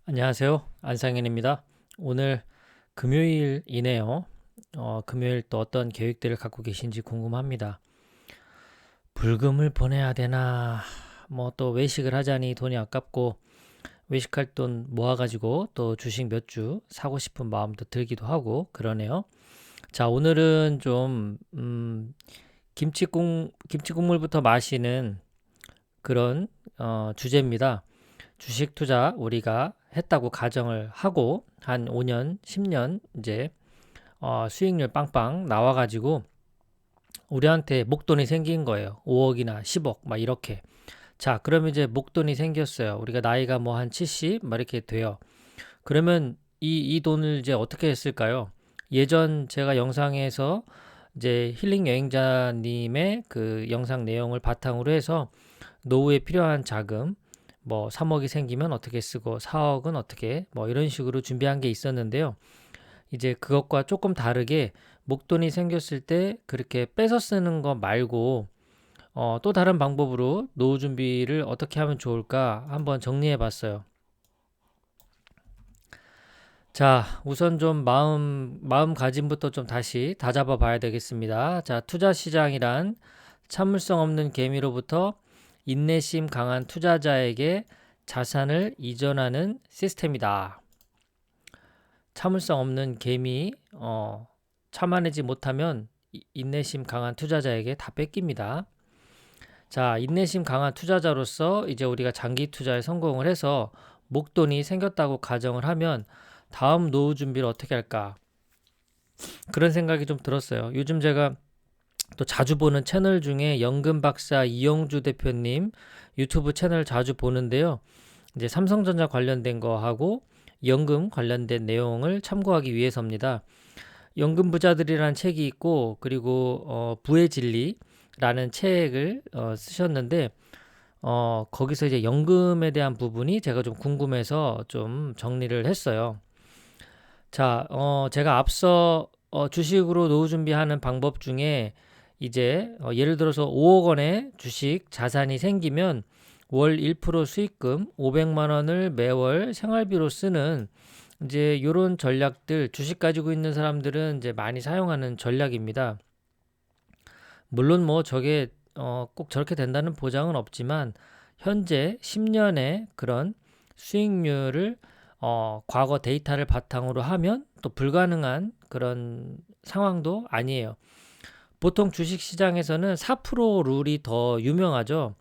안녕하세요. 안상현입니다. 오늘 금요일이네요. 금요일 또 어떤 계획들을 갖고 계신지 궁금합니다. 불금을 보내야 되나? 뭐 또 외식을 하자니 돈이 아깝고 외식할 돈 모아가지고 또 주식 몇 주 사고 싶은 마음도 들기도 하고 그러네요. 자, 오늘은 좀 김치국물부터 마시는 그런 주제입니다. 주식 투자 우리가 했다고 가정을 하고 한 5년, 10년 이제 수익률 빵빵 나와가지고 우리한테 목돈이 생긴 거예요. 5억이나 10억 막 이렇게. 자, 그러면 이제 목돈이 생겼어요. 우리가 나이가 뭐 한 70, 막 이렇게 돼요. 그러면 이 돈을 이제 어떻게 했을까요? 예전 제가 영상에서 이제 힐링 여행자님의 그 영상 내용을 바탕으로 해서 노후에 필요한 자금, 뭐 3억이 생기면 어떻게 쓰고 4억은 어떻게 뭐 이런 식으로 준비한 게 있었는데요. 이제 그것과 조금 다르게 목돈이 생겼을 때 그렇게 뺏어 쓰는 거 말고 또 다른 방법으로 노후 준비를 어떻게 하면 좋을까 한번 정리해 봤어요. 자, 우선 좀 마음가짐부터 좀 다시 다잡아 봐야 되겠습니다. 자, 투자 시장이란 참을성 없는 개미로부터 인내심 강한 투자자에게 자산을 이전하는 시스템이다. 참을성 없는 개미, 참아내지 못하면 인내심 강한 투자자에게 다 뺏깁니다. 자, 인내심 강한 투자자로서 이제 우리가 장기 투자에 성공을 해서 목돈이 생겼다고 가정을 하면 다음 노후 준비를 어떻게 할까? 그런 생각이 좀 들었어요. 요즘 제가 또 자주 보는 채널 중에 연금 박사 이영주 대표님 유튜브 채널 자주 보는데요. 이제 삼성전자 관련된 거하고 연금 관련된 내용을 참고하기 위해서입니다. 연금 부자들이라는 책이 있고 그리고 부의 진리라는 책을 쓰셨는데 거기서 이제 연금에 대한 부분이 제가 좀 궁금해서 좀 정리를 했어요. 자, 제가 앞서 주식으로 노후 준비하는 방법 중에 이제 예를 들어서 5억 원의 주식 자산이 생기면 월 1% 수익금 500만 원을 매월 생활비로 쓰는 이제 요런 전략들 주식 가지고 있는 사람들은 이제 많이 사용하는 전략입니다. 물론 뭐 저게 꼭 저렇게 된다는 보장은 없지만 현재 10년의 그런 수익률을 과거 데이터를 바탕으로 하면 또 불가능한 그런 상황도 아니에요. 보통 주식 시장에서는 4% 룰이 더 유명하죠.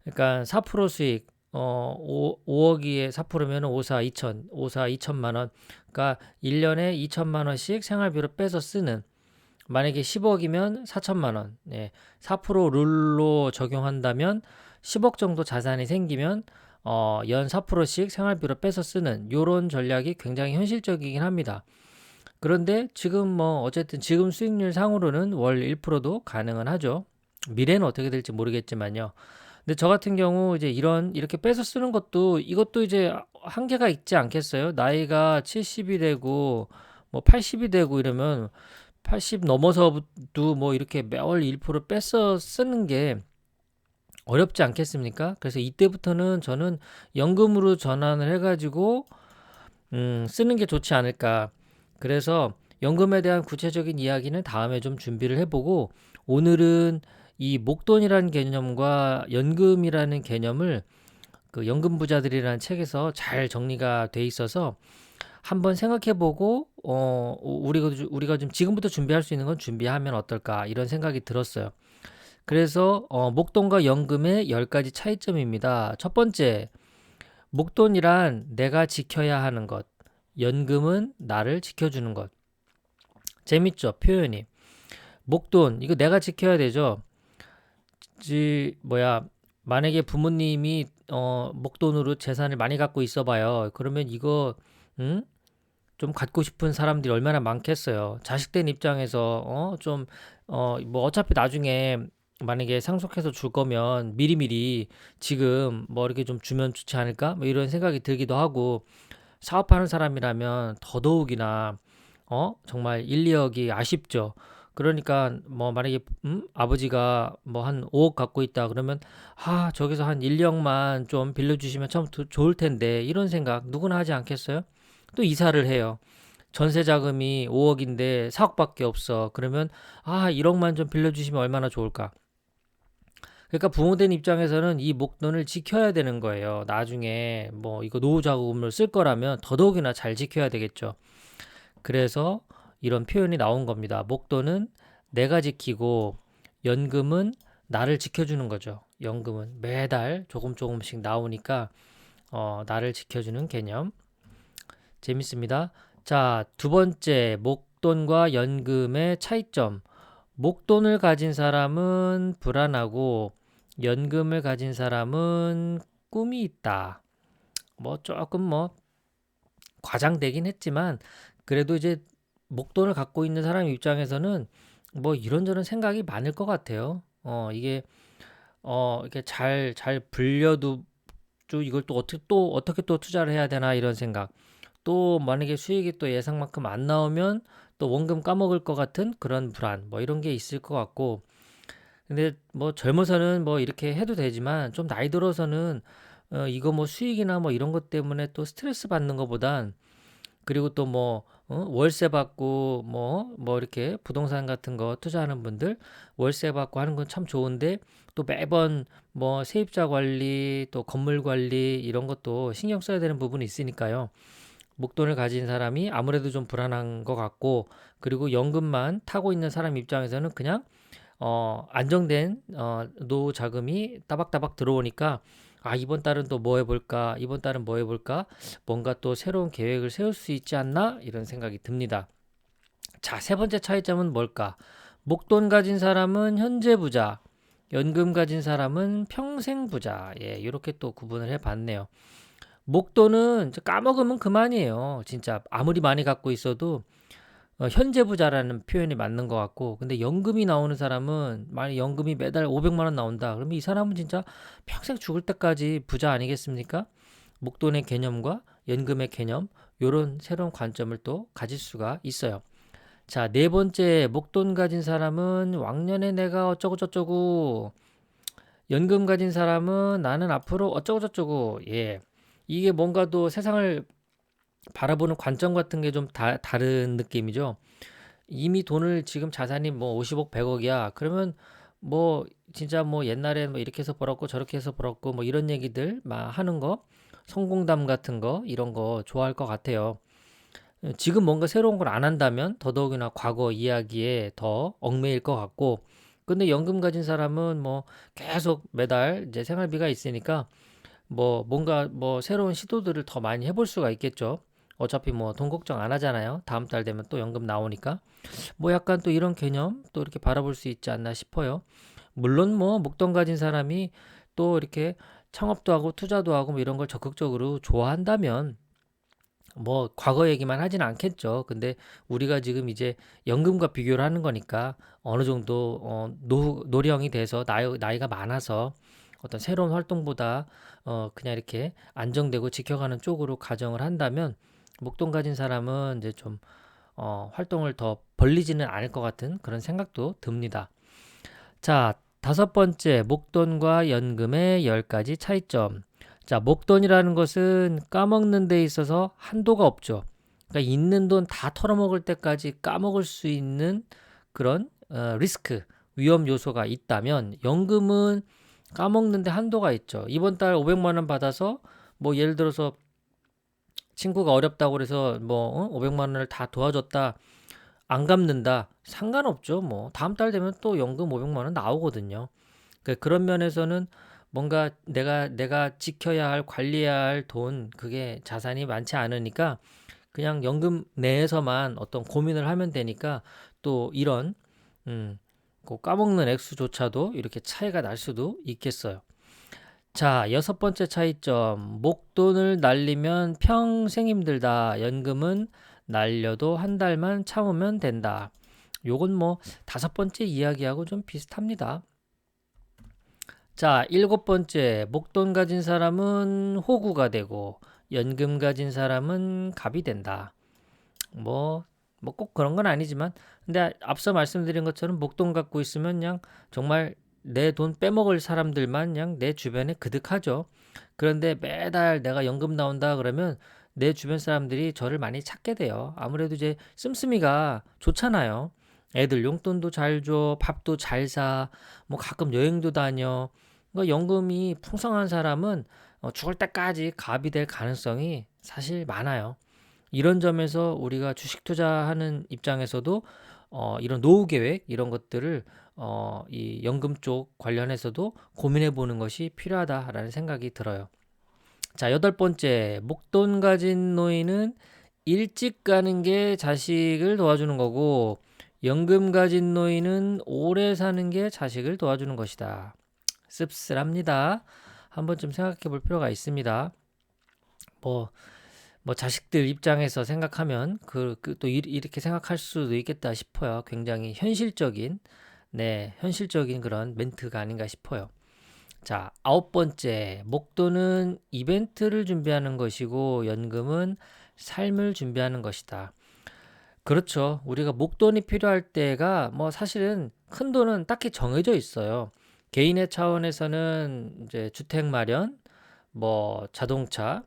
그러니까 4% 수익 5억이에 4%면 5사 2천, 5사 2천만 원. 그러니까 1년에 2천만 원씩 생활비로 빼서 쓰는 만약에 10억이면 4천만 원. 네. 4% 룰로 적용한다면 10억 정도 자산이 생기면 연 4%씩 생활비로 빼서 쓰는 요런 전략이 굉장히 현실적이긴 합니다. 그런데 지금 뭐 어쨌든 지금 수익률 상으로는 월 1%도 가능은 하죠. 미래는 어떻게 될지 모르겠지만요. 근데 저 같은 경우 이제 이렇게 빼서 쓰는 것도 이것도 이제 한계가 있지 않겠어요? 나이가 70이 되고 뭐 80이 되고 이러면 80 넘어서도 뭐 이렇게 매월 1% 뺏어 쓰는 게 어렵지 않겠습니까? 그래서 이때부터는 저는 연금으로 전환을 해가지고 쓰는 게 좋지 않을까. 그래서 연금에 대한 구체적인 이야기는 다음에 좀 준비를 해보고 오늘은 이 목돈이라는 개념과 연금이라는 개념을 그 연금 부자들이라는 책에서 잘 정리가 돼 있어서 한번 생각해보고 우리가 좀 지금부터 준비할 수 있는 건 준비하면 어떨까 이런 생각이 들었어요. 그래서 목돈과 연금의 10가지 차이점입니다. 첫 번째, 목돈이란 내가 지켜야 하는 것, 연금은 나를 지켜주는 것. 재밌죠? 표현이. 목돈, 이거 내가 지켜야 되죠? 만약에 부모님이 목돈으로 재산을 많이 갖고 있어 봐요. 그러면 이거 음? 좀 갖고 싶은 사람들이 얼마나 많겠어요. 자식된 입장에서 뭐 어차피 나중에 만약에 상속해서 줄 거면 미리미리 지금 뭐 이렇게 좀 주면 좋지 않을까? 뭐 이런 생각이 들기도 하고 사업하는 사람이라면 더더욱이나 정말 1, 2억이 아쉽죠. 그러니까 뭐 만약에 아버지가 뭐 한 5억 갖고 있다 그러면 저기서 한 1억만 좀 빌려주시면 참 좋을 텐데 이런 생각 누구나 하지 않겠어요? 또 이사를 해요. 전세 자금이 5억인데 4억밖에 없어. 그러면 1억만 좀 빌려주시면 얼마나 좋을까? 그러니까 부모된 입장에서는 이 목돈을 지켜야 되는 거예요. 나중에 뭐 이거 노후 자금을 쓸 거라면 더더욱이나 잘 지켜야 되겠죠. 그래서 이런 표현이 나온 겁니다. 목돈은 내가 지키고 연금은 나를 지켜주는 거죠. 연금은 매달 조금씩 나오니까 나를 지켜주는 개념. 재밌습니다. 자, 두 번째, 목돈과 연금의 차이점. 목돈을 가진 사람은 불안하고 연금을 가진 사람은 꿈이 있다. 뭐 조금 뭐 과장되긴 했지만 그래도 이제 목돈을 갖고 있는 사람 입장에서는 뭐 이런저런 생각이 많을 것 같아요. 이게 이렇게 잘 불려도 이걸 또 어떻게 또 투자를 해야 되나 이런 생각. 또 만약에 수익이 또 예상만큼 안 나오면 또 원금 까먹을 것 같은 그런 불안 뭐 이런 게 있을 것 같고 근데 뭐 젊어서는 뭐 이렇게 해도 되지만 좀 나이 들어서는 이거 뭐 수익이나 뭐 이런 것 때문에 또 스트레스 받는 것보단 그리고 또 뭐 월세 받고 뭐 이렇게 부동산 같은 거 투자하는 분들 월세 받고 하는 건 참 좋은데 또 매번 뭐 세입자 관리 또 건물 관리 이런 것도 신경 써야 되는 부분이 있으니까요. 목돈을 가진 사람이 아무래도 좀 불안한 것 같고 그리고 연금만 타고 있는 사람 입장에서는 그냥 안정된 노후 자금이 따박따박 들어오니까 이번 달은 또 뭐 해볼까? 이번 달은 뭐 해볼까? 뭔가 또 새로운 계획을 세울 수 있지 않나? 이런 생각이 듭니다. 자, 세 번째 차이점은 뭘까? 목돈 가진 사람은 현재 부자, 연금 가진 사람은 평생 부자. 예, 이렇게 또 구분을 해봤네요. 목돈은 까먹으면 그만이에요. 진짜 아무리 많이 갖고 있어도 현재 부자라는 표현이 맞는 것 같고 근데 연금이 나오는 사람은 만약 연금이 매달 500만 원 나온다 그러면 이 사람은 진짜 평생 죽을 때까지 부자 아니겠습니까? 목돈의 개념과 연금의 개념 요런 새로운 관점을 또 가질 수가 있어요. 자, 네 번째 목돈 가진 사람은 왕년에 내가 어쩌고저쩌고 연금 가진 사람은 나는 앞으로 어쩌고저쩌고 예. 이게 뭔가 또 세상을 바라보는 관점 같은 게 좀 다른 느낌이죠. 이미 돈을 지금 자산이 뭐 50억, 100억이야. 그러면 뭐 진짜 뭐 옛날에 뭐 이렇게 해서 벌었고 저렇게 해서 벌었고 뭐 이런 얘기들 막 하는 거, 성공담 같은 거 이런 거 좋아할 것 같아요. 지금 뭔가 새로운 걸 안 한다면 더더욱이나 과거 이야기에 더 얽매일 것 같고 근데 연금 가진 사람은 뭐 계속 매달 이제 생활비가 있으니까 뭐 뭔가 뭐 새로운 시도들을 더 많이 해볼 수가 있겠죠. 어차피 뭐 돈 걱정 안 하잖아요. 다음 달 되면 또 연금 나오니까. 뭐 약간 또 이런 개념 또 이렇게 바라볼 수 있지 않나 싶어요. 물론 뭐 목돈 가진 사람이 또 이렇게 창업도 하고 투자도 하고 뭐 이런 걸 적극적으로 좋아한다면 뭐 과거 얘기만 하진 않겠죠. 근데 우리가 지금 이제 연금과 비교를 하는 거니까 어느 정도 노령이 돼서 나이가 많아서 어떤 새로운 활동보다 그냥 이렇게 안정되고 지켜가는 쪽으로 가정을 한다면 목돈 가진 사람은 이제 좀 활동을 더 벌리지는 않을 것 같은 그런 생각도 듭니다. 자, 다섯 번째, 목돈과 연금의 10가지 차이점. 자, 목돈이라는 것은 까먹는 데 있어서 한도가 없죠. 그러니까 있는 돈 다 털어먹을 때까지 까먹을 수 있는 그런 리스크, 위험 요소가 있다면 연금은 까먹는데 한도가 있죠. 이번 달 500만 원 받아서 뭐 예를 들어서 친구가 어렵다고 그래서 뭐 500만 원을 다 도와줬다. 안 갚는다. 상관없죠. 뭐 다음 달 되면 또 연금 500만 원 나오거든요. 그런 면에서는 뭔가 내가 지켜야 할 관리해야 할 돈 그게 자산이 많지 않으니까 그냥 연금 내에서만 어떤 고민을 하면 되니까 또 이런 그 까먹는 액수조차도 이렇게 차이가 날 수도 있겠어요. 자, 여섯 번째 차이점. 목돈을 날리면 평생 힘들다. 연금은 날려도 한 달만 참으면 된다. 요건 뭐 다섯 번째 이야기하고 좀 비슷합니다. 자, 일곱 번째. 목돈 가진 사람은 호구가 되고 연금 가진 사람은 갑이 된다. 뭐 뭐 꼭 그런 건 아니지만, 근데 앞서 말씀드린 것처럼 목돈 갖고 있으면 그냥 정말 내 돈 빼먹을 사람들만 그냥 내 주변에 그득하죠. 그런데 매달 내가 연금 나온다 그러면 내 주변 사람들이 저를 많이 찾게 돼요. 아무래도 이제 씀씀이가 좋잖아요. 애들 용돈도 잘 줘, 밥도 잘 사, 뭐 가끔 여행도 다녀. 그러니까 연금이 풍성한 사람은 죽을 때까지 갑이 될 가능성이 사실 많아요. 이런 점에서 우리가 주식 투자하는 입장에서도 이런 노후 계획 이런 것들을 이 연금 쪽 관련해서도 고민해 보는 것이 필요하다라는 생각이 들어요. 자, 여덟 번째, 목돈 가진 노인은 일찍 가는 게 자식을 도와주는 거고, 연금 가진 노인은 오래 사는 게 자식을 도와주는 것이다. 씁쓸합니다. 한번 좀 생각해 볼 필요가 있습니다. 뭐, 뭐 자식들 입장에서 생각하면 또 이렇게 생각할 수도 있겠다 싶어요. 굉장히 현실적인, 네, 현실적인 그런 멘트가 아닌가 싶어요. 자, 아홉 번째, 목돈은 이벤트를 준비하는 것이고 연금은 삶을 준비하는 것이다. 그렇죠. 우리가 목돈이 필요할 때가 뭐 사실은 큰 돈은 딱히 정해져 있어요. 개인의 차원에서는 이제 주택 마련, 뭐 자동차,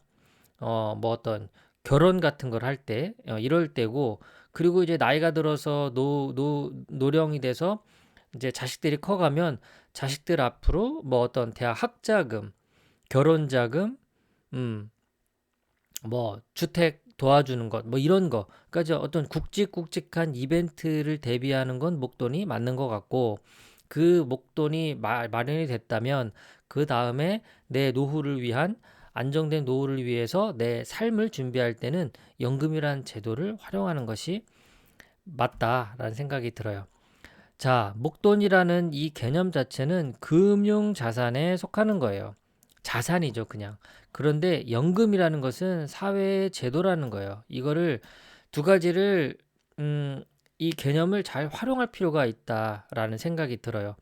뭐 어떤 결혼 같은 걸 할 때, 이럴 때고, 그리고 이제 나이가 들어서 노령이 돼서 이제 자식들이 커가면 자식들 앞으로 뭐 어떤 대학 학자금, 결혼 자금, 음, 뭐 주택 도와주는 것, 뭐 이런 거, 그러니까 이제 어떤 굵직굵직한 이벤트를 대비하는 건 목돈이 맞는 것 같고, 그 목돈이 마련이 됐다면 그 다음에 내 노후를 위한 안정된 노후를 위해서 내 삶을 준비할 때는 연금이라는 제도를 활용하는 것이 맞다라는 생각이 들어요. 자, 목돈이라는 이 개념 자체는 금융 자산에 속하는 거예요. 자산이죠, 그냥. 그런데 연금이라는 것은 사회의 제도라는 거예요. 이거를 두 가지를 이 개념을 잘 활용할 필요가 있다라는 생각이 들어요.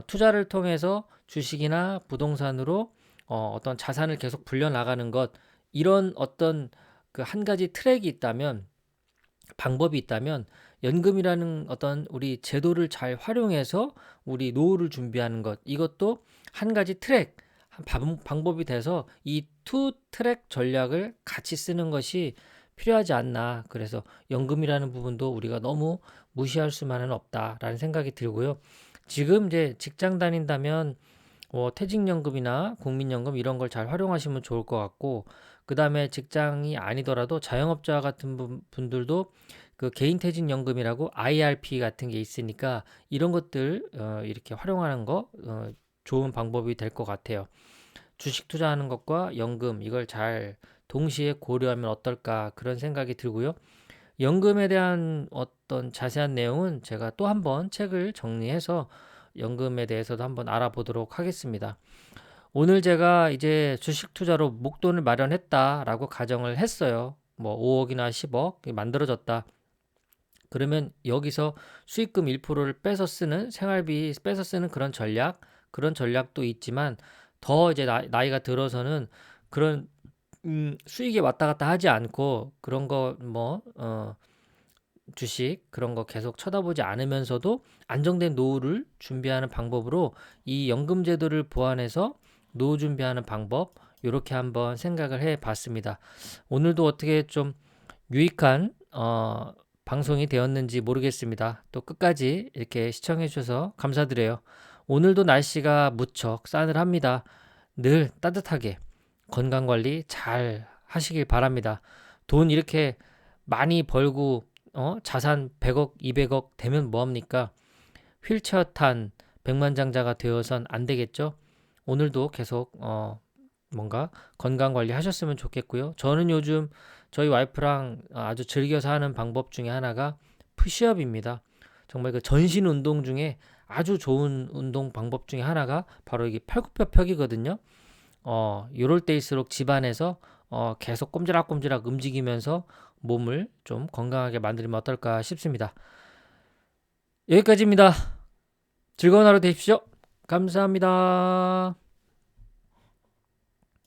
투자를 통해서 주식이나 부동산으로 어떤 자산을 계속 불려나가는 것, 이런 어떤 그 한 가지 트랙이 있다면, 방법이 있다면 연금이라는 어떤 우리 제도를 잘 활용해서 우리 노후를 준비하는 것, 이것도 한 가지 트랙, 방법이 돼서 이 투 트랙 전략을 같이 쓰는 것이 필요하지 않나. 그래서 연금이라는 부분도 우리가 너무 무시할 수만은 없다라는 생각이 들고요. 지금 이제 직장 다닌다면 퇴직연금이나 국민연금 이런 걸 잘 활용하시면 좋을 것 같고, 그 다음에 직장이 아니더라도 자영업자 같은 분들도 그 개인퇴직연금이라고 IRP 같은 게 있으니까 이런 것들 이렇게 활용하는 거 좋은 방법이 될 것 같아요. 주식 투자하는 것과 연금 이걸 잘 동시에 고려하면 어떨까 그런 생각이 들고요. 연금에 대한 어떤 자세한 내용은 제가 또 한번 책을 정리해서 연금에 대해서도 한번 알아보도록 하겠습니다. 오늘 제가 이제 주식 투자로 목돈을 마련했다라고 가정을 했어요. 뭐 5억이나 10억 만들어졌다. 그러면 여기서 수익금 1%를 빼서 쓰는 생활비 빼서 쓰는 그런 전략도 있지만 더 이제 나이가 들어서는 그런 수익에 왔다 갔다 하지 않고 그런 거뭐 주식 그런 거 계속 쳐다보지 않으면서도 안정된 노후를 준비하는 방법으로 이 연금 제도를 보완해서 노후 준비하는 방법 이렇게 한번 생각을 해 봤습니다. 오늘도 어떻게 좀 유익한 방송이 되었는지 모르겠습니다. 또 끝까지 이렇게 시청해 주셔서 감사드려요. 오늘도 날씨가 무척 싸늘합니다. 늘 따뜻하게 건강 관리 잘 하시길 바랍니다. 돈 이렇게 많이 벌고 자산 100억, 200억 되면 뭐합니까? 휠체어 탄 백만장자가 되어선 안 되겠죠? 오늘도 계속 뭔가 건강 관리 하셨으면 좋겠고요. 저는 요즘 저희 와이프랑 아주 즐겨서 하는 방법 중에 하나가 푸시업입니다. 정말 그 전신 운동 중에 아주 좋은 운동 방법 중에 하나가 바로 이게 팔굽혀펴기거든요. 요럴 때일수록 집안에서 계속 꼼지락꼼지락 움직이면서 몸을 좀 건강하게 만들면 어떨까 싶습니다. 여기까지입니다. 즐거운 하루 되십시오. 감사합니다.